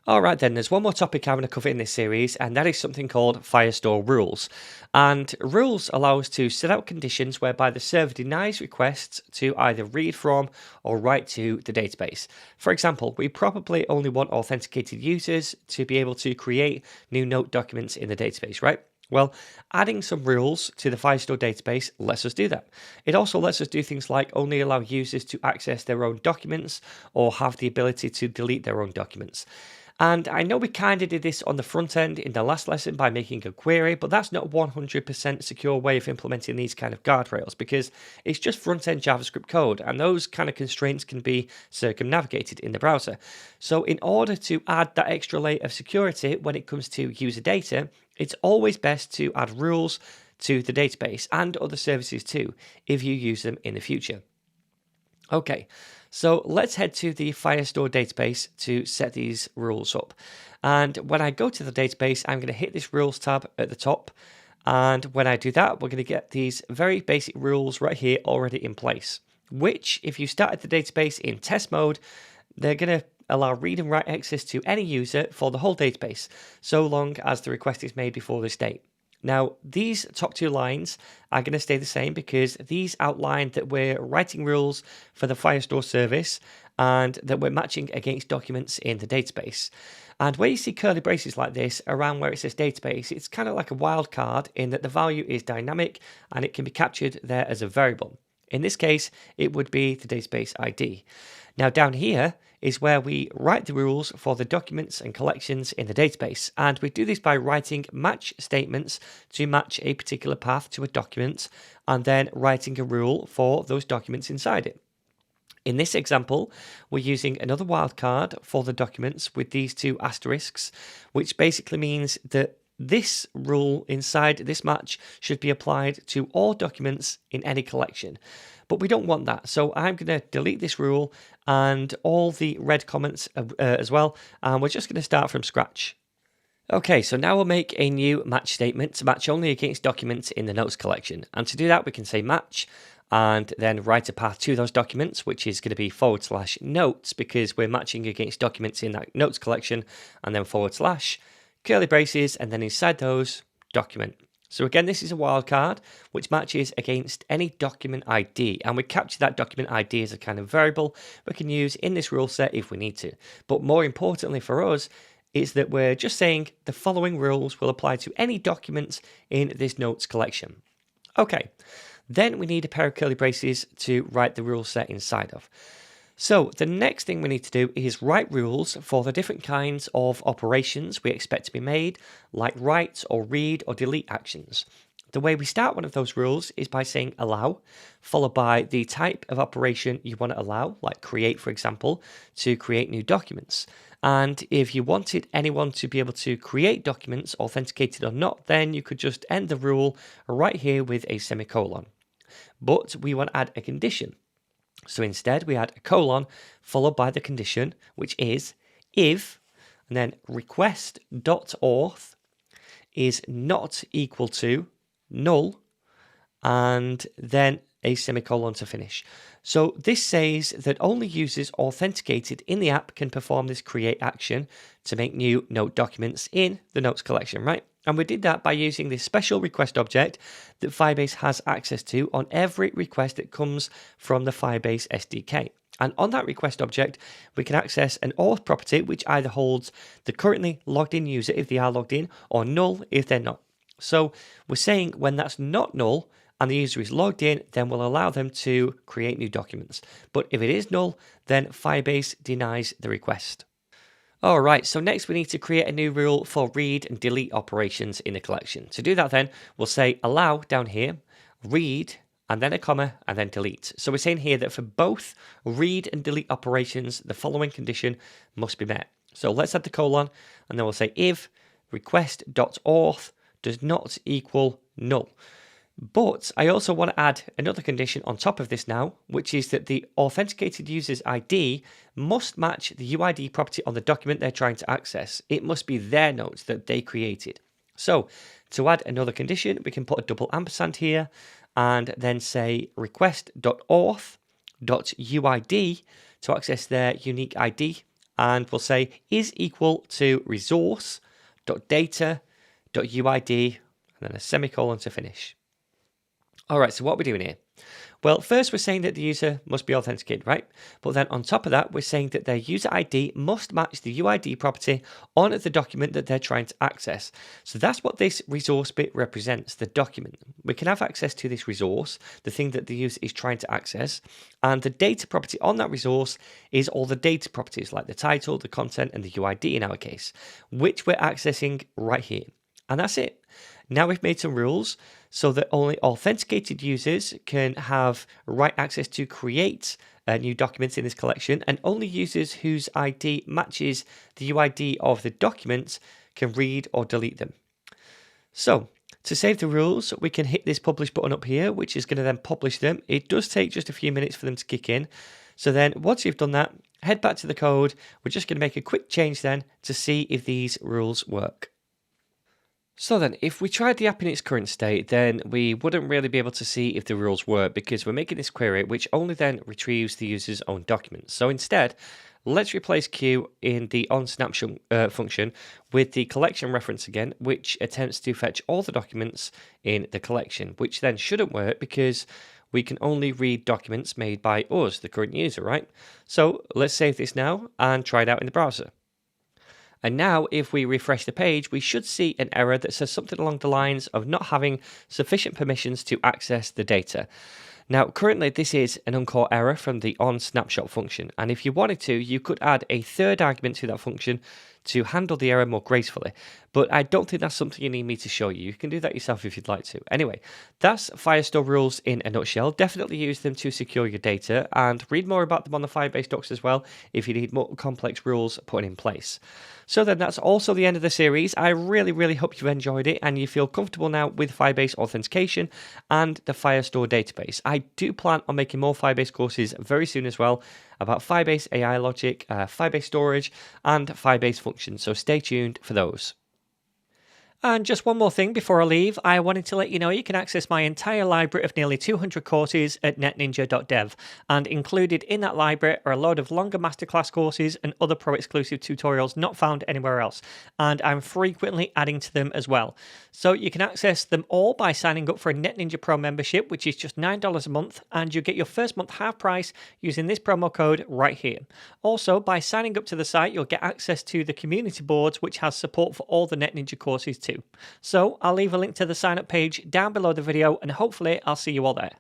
Alright then, there's one more topic I'm going to cover in this series, and that is something called Firestore rules. And rules allow us to set out conditions whereby the server denies requests to either read from or write to the database. For example, we probably only want authenticated users to be able to create new note documents in the database, right? Well, adding some rules to the Firestore database lets us do that. It also lets us do things like only allow users to access their own documents or have the ability to delete their own documents. And I know we kind of did this on the front end in the last lesson by making a query, but that's not a 100% secure way of implementing these kind of guardrails because it's just front-end JavaScript code, and those kind of constraints can be circumnavigated in the browser. So in order to add that extra layer of security when it comes to user data, it's always best to add rules to the database and other services too, if you use them in the future. Okay, so let's head to the Firestore database to set these rules up. And when I go to the database, I'm going to hit this rules tab at the top. And when I do that, we're going to get these very basic rules right here already in place, which if you started the database in test mode, they're going to allow read and write access to any user for the whole database, so long as the request is made before this date. Now, these top two lines are going to stay the same because these outline that we're writing rules for the Firestore service and that we're matching against documents in the database. And where you see curly braces like this around where it says database, it's kind of like a wildcard in that the value is dynamic and it can be captured there as a variable. In this case, it would be the database ID. Now down here is where we write the rules for the documents and collections in the database. And we do this by writing match statements to match a particular path to a document and then writing a rule for those documents inside it. In this example, we're using another wildcard for the documents with these two asterisks, which basically means that this rule inside this match should be applied to all documents in any collection. But we don't want that, so I'm going to delete this rule and all the red comments as well, and we're just going to start from scratch. Okay, so now we'll make a new match statement to match only against documents in the notes collection. And to do that, we can say match and then write a path to those documents, which is going to be /notes because we're matching against documents in that notes collection, and then / curly braces, and then inside those, document. So again, this is a wildcard which matches against any document ID, and we capture that document ID as a kind of variable we can use in this rule set if we need to. But more importantly for us is that we're just saying the following rules will apply to any documents in this notes collection. Okay, then we need a pair of curly braces to write the rule set inside of. So the next thing we need to do is write rules for the different kinds of operations we expect to be made, like write or read or delete actions. The way we start one of those rules is by saying allow, followed by the type of operation you want to allow, like create, for example, to create new documents. And if you wanted anyone to be able to create documents, authenticated or not, then you could just end the rule right here with a semicolon. But we want to add a condition. So instead, we add a colon followed by the condition, which is if, and then request.auth is not equal to null, and then a semicolon to finish. So this says that only users authenticated in the app can perform this create action to make new note documents in the notes collection, right? And we did that by using this special request object that Firebase has access to on every request that comes from the Firebase SDK. And on that request object, we can access an auth property which either holds the currently logged in user if they are logged in, or null if they're not. So we're saying when that's not null and the user is logged in, then we'll allow them to create new documents. But if it is null, then Firebase denies the request. Alright, so next we need to create a new rule for read and delete operations in the collection. To do that then, we'll say allow down here, read, and then a comma, and then delete. So we're saying here that for both read and delete operations, the following condition must be met. So let's add the colon, and then we'll say if request.auth does not equal null. But I also want to add another condition on top of this now, which is that the authenticated user's ID must match the UID property on the document they're trying to access. It must be their notes that they created. So to add another condition, we can put a double ampersand here and then say request.auth.uid to access their unique ID. and we'll say is equal to resource.data.uid, and then a semicolon to finish. All right, so what are we doing here? Well, first we're saying that the user must be authenticated, right? But then on top of that, we're saying that their user ID must match the UID property on the document that they're trying to access. So that's what this resource bit represents, the document. We can have access to this resource, the thing that the user is trying to access, and the data property on that resource is all the data properties like the title, the content, and the UID in our case, which we're accessing right here. And that's it. Now we've made some rules so that only authenticated users can have right access to create new documents in this collection, and only users whose ID matches the UID of the document can read or delete them. So to save the rules, we can hit this publish button up here, which is going to then publish them. It does take just a few minutes for them to kick in. So then once you've done that, head back to the code. We're just going to make a quick change then to see if these rules work. So then, if we tried the app in its current state, then we wouldn't really be able to see if the rules work because we're making this query which only then retrieves the user's own documents. So instead, let's replace Q in the onSnapshot function with the collection reference again, which attempts to fetch all the documents in the collection, which then shouldn't work because we can only read documents made by us, the current user, right? So let's save this now and try it out in the browser. And now if we refresh the page, we should see an error that says something along the lines of not having sufficient permissions to access the data. Now, currently this is an uncaught error from the onSnapshot function, and if you wanted to, you could add a third argument to that function to handle the error more gracefully, but I don't think that's something you need me to show you. You can do that yourself if you'd like to. Anyway, that's Firestore rules in a nutshell. Definitely use them to secure your data, and read more about them on the Firebase Docs as well if you need more complex rules put in place. So then that's also the end of the series. I really hope you enjoyed it and you feel comfortable now with Firebase authentication and the Firestore database. I do plan on making more Firebase courses very soon as well about Firebase AI logic, Firebase storage, and Firebase functions, so stay tuned for those. And just one more thing before I leave, I wanted to let you know you can access my entire library of nearly 200 courses at NetNinja.dev, and included in that library are a load of longer masterclass courses and other pro-exclusive tutorials not found anywhere else, and I'm frequently adding to them as well. So you can access them all by signing up for a NetNinja Pro membership, which is just $9 a month, and you get your first month half price using this promo code right here. Also, by signing up to the site, you'll get access to the community boards, which has support for all the NetNinja courses too. So I'll leave a link to the sign up page down below the video, and hopefully I'll see you all there.